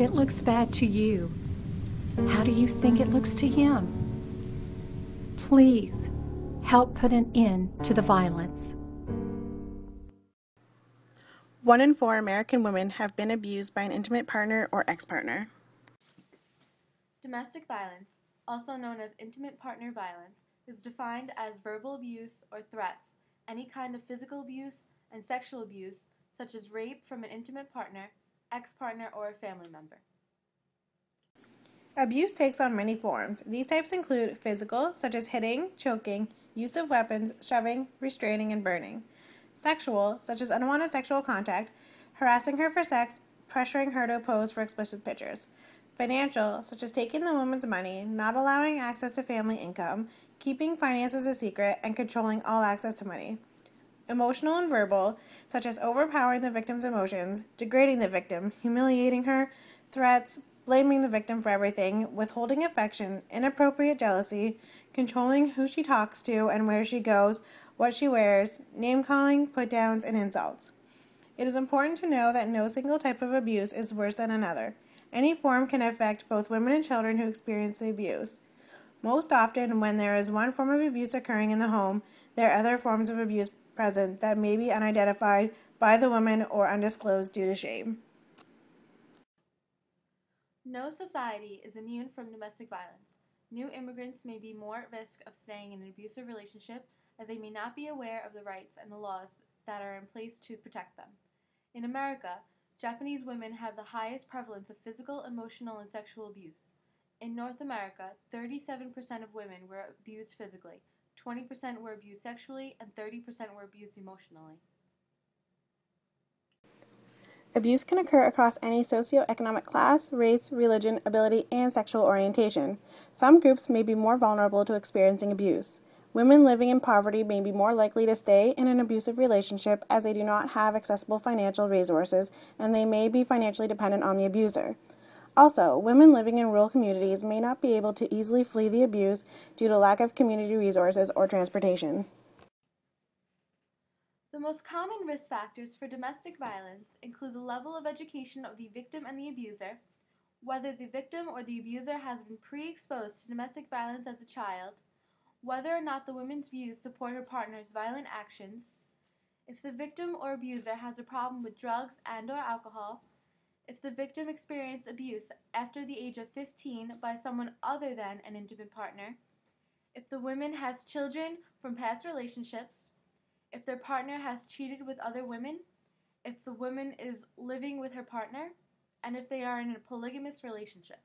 it looks bad to you, how do you think it looks to him? Please help put an end to the violence. 1 in 4 American women have been abused by an intimate partner or ex-partner. Domestic violence, also known as intimate partner violence, is defined as verbal abuse or threats, any kind of physical abuse, and sexual abuse, such as rape from an intimate partner, ex-partner, or a family member. Abuse takes on many forms. These types include physical, such as hitting, choking, use of weapons, shoving, restraining, and burning. Sexual, such as unwanted sexual contact, harassing her for sex, pressuring her to pose for explicit pictures. Financial, such as taking the woman's money, not allowing access to family income, keeping finances a secret, and controlling all access to money. Emotional and verbal, such as overpowering the victim's emotions, degrading the victim, humiliating her, threats, blaming the victim for everything, withholding affection, inappropriate jealousy, controlling who she talks to and where she goes, what she wears, name-calling, put-downs, and insults. It is important to know that no single type of abuse is worse than another. Any form can affect both women and children who experience the abuse. Most often, when there is one form of abuse occurring in the home, there are other forms of abuse present that may be unidentified by the woman or undisclosed due to shame. No society is immune from domestic violence. New immigrants may be more at risk of staying in an abusive relationship as they may not be aware of the rights and the laws that are in place to protect them. In America, Japanese women have the highest prevalence of physical, emotional, and sexual abuse. In North America, 37% of women were abused physically, 20% were abused sexually, and 30% were abused emotionally. Abuse can occur across any socioeconomic class, race, religion, ability, and sexual orientation. Some groups may be more vulnerable to experiencing abuse. Women living in poverty may be more likely to stay in an abusive relationship as they do not have accessible financial resources and they may be financially dependent on the abuser. Also, women living in rural communities may not be able to easily flee the abuse due to lack of community resources or transportation. The most common risk factors for domestic violence include the level of education of the victim and the abuser, whether the victim or the abuser has been pre-exposed to domestic violence as a child, whether or not the woman's views support her partner's violent actions, if the victim or abuser has a problem with drugs and/or alcohol, if the victim experienced abuse after the age of 15 by someone other than an intimate partner, if the woman has children from past relationships, if their partner has cheated with other women, if the woman is living with her partner, and if they are in a polygamous relationship.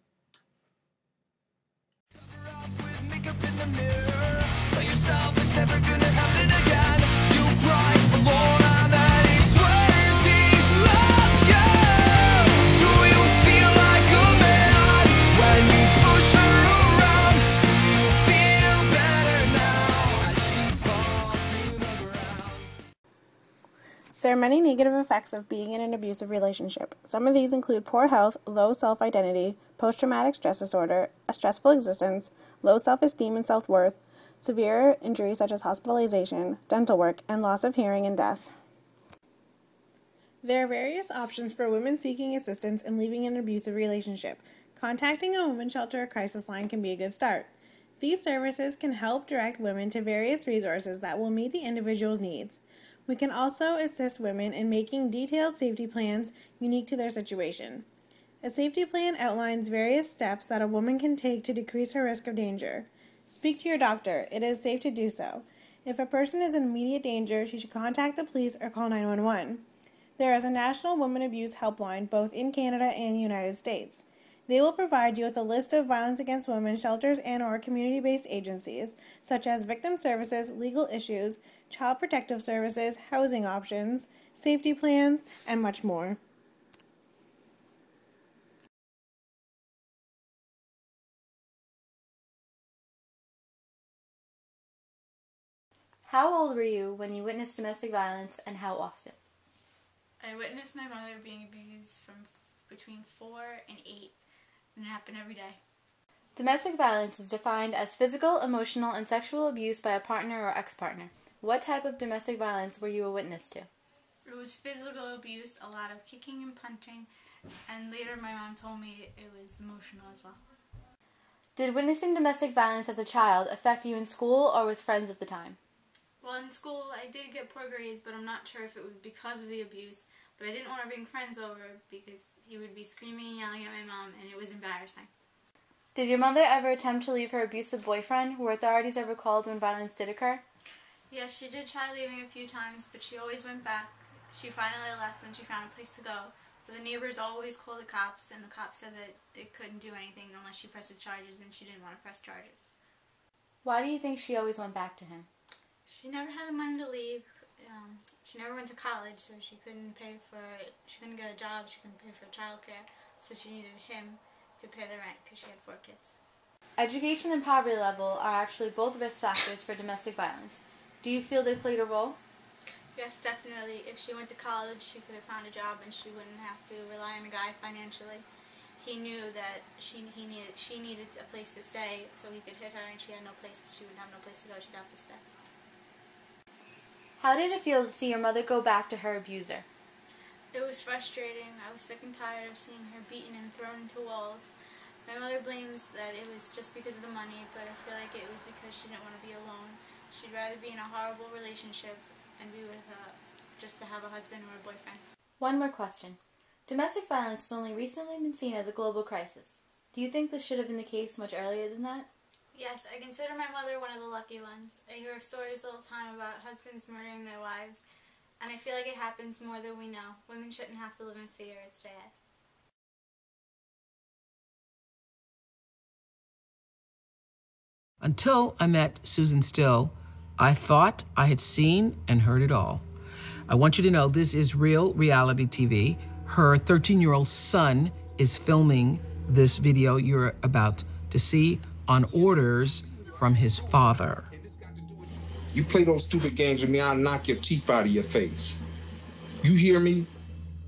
Tell yourself it's never gonna happen again. You cry alone and then he swears he loves you. Do you feel like a man when you push her around? Do you feel better now as she falls to the ground? There are many negative effects of being in an abusive relationship. Some of these include poor health, low self-identity, post-traumatic stress disorder, a stressful existence, low self-esteem and self-worth, severe injuries such as hospitalization, dental work, and loss of hearing and death. There are various options for women seeking assistance in leaving an abusive relationship. Contacting a women's shelter or crisis line can be a good start. These services can help direct women to various resources that will meet the individual's needs. We can also assist women in making detailed safety plans unique to their situation. A safety plan outlines various steps that a woman can take to decrease her risk of danger. Speak to your doctor. It is safe to do so. If a person is in immediate danger, she should contact the police or call 911. There is a National Women Abuse Helpline both in Canada and the United States. They will provide you with a list of violence against women shelters and/or community-based agencies, such as victim services, legal issues, child protective services, housing options, safety plans, and much more. How old were you when you witnessed domestic violence, and how often? I witnessed my mother being abused from between 4 and 8, and it happened every day. Domestic violence is defined as physical, emotional, and sexual abuse by a partner or ex-partner. What type of domestic violence were you a witness to? It was physical abuse, a lot of kicking and punching, And later my mom told me it was emotional as well. Did witnessing domestic violence as a child affect you in school or with friends at the time? Well, in school I did get poor grades, but I'm not sure if it was because of the abuse. But I didn't want to bring friends over because he would be screaming and yelling at my mom, and it was embarrassing. Did your mother ever attempt to leave her abusive boyfriend? Were authorities ever called when violence did occur? Yes, she did try leaving a few times, but she always went back. She finally left when she found a place to go. But the neighbors always called the cops, and the cops said that they couldn't do anything unless she pressed charges, and she didn't want to press charges. Why do you think she always went back to him? She never had the money to leave. She never went to college, so she couldn't get a job, she couldn't pay for childcare, so she needed him to pay the rent because she had 4 kids. Education and poverty level are actually both risk factors for domestic violence. Do you feel they played a role? Yes, definitely. If she went to college, she could have found a job and she wouldn't have to rely on a guy financially. He knew that she needed a place to stay, so he could hit her, and she would have no place to go, she'd have to stay. How did it feel to see your mother go back to her abuser? It was frustrating. I was sick and tired of seeing her beaten and thrown into walls. My mother blames that it was just because of the money, but I feel like it was because she didn't want to be alone. She'd rather be in a horrible relationship and be with just to have a husband or a boyfriend. One more question. Domestic violence has only recently been seen as a global crisis. Do you think this should have been the case much earlier than that? Yes, I consider my mother one of the lucky ones. I hear stories all the time about husbands murdering their wives, and I feel like it happens more than we know. Women shouldn't have to live in fear. It's sad. Until I met Susan Still, I thought I had seen and heard it all. I want you to know this is real reality TV. Her 13-year-old son is filming this video you're about to see on orders from his father. You play those stupid games with me, I'll knock your teeth out of your face. You hear me?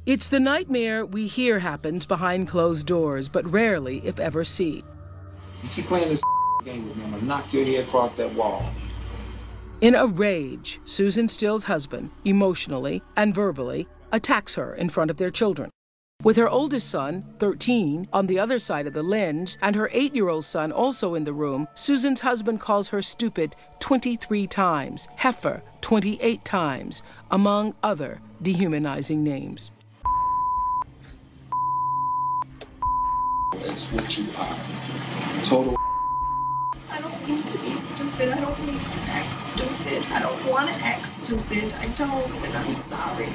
It's the nightmare we hear happens behind closed doors, but rarely, if ever, see. You keep playing this game with me, I'm gonna knock your head across that wall. In a rage, Susan Still's husband, emotionally and verbally, attacks her in front of their children. With her oldest son, 13, on the other side of the lens, and her 8-year-old son also in the room, Susan's husband calls her stupid 23 times, heifer 28 times, among other dehumanizing names. That's what you are. Total. I don't need to be stupid. I don't need to act stupid. I don't want to act stupid. I don't, and I'm sorry.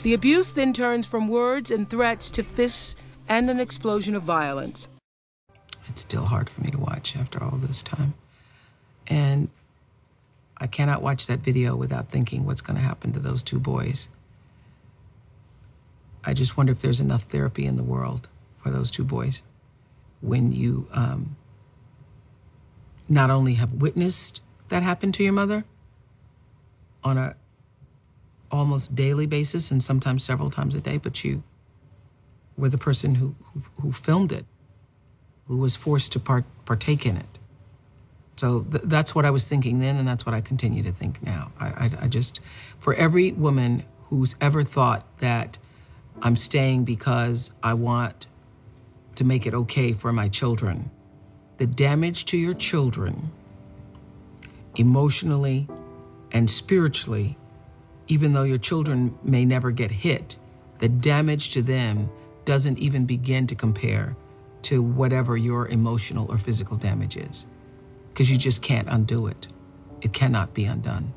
The abuse then turns from words and threats to fists and an explosion of violence. It's still hard for me to watch after all this time. And I cannot watch that video without thinking what's going to happen to those 2 boys. I just wonder if there's enough therapy in the world for those 2 boys when you not only have witnessed that happen to your mother on a almost daily basis and sometimes several times a day, but you were the person who filmed it, who was forced to partake in it. So that's what I was thinking then, and that's what I continue to think now. I just, for every woman who's ever thought that I'm staying because I want to make it okay for my children, the damage to your children, emotionally and spiritually, even though your children may never get hit, the damage to them doesn't even begin to compare to whatever your emotional or physical damage is, because you just can't undo it. It cannot be undone.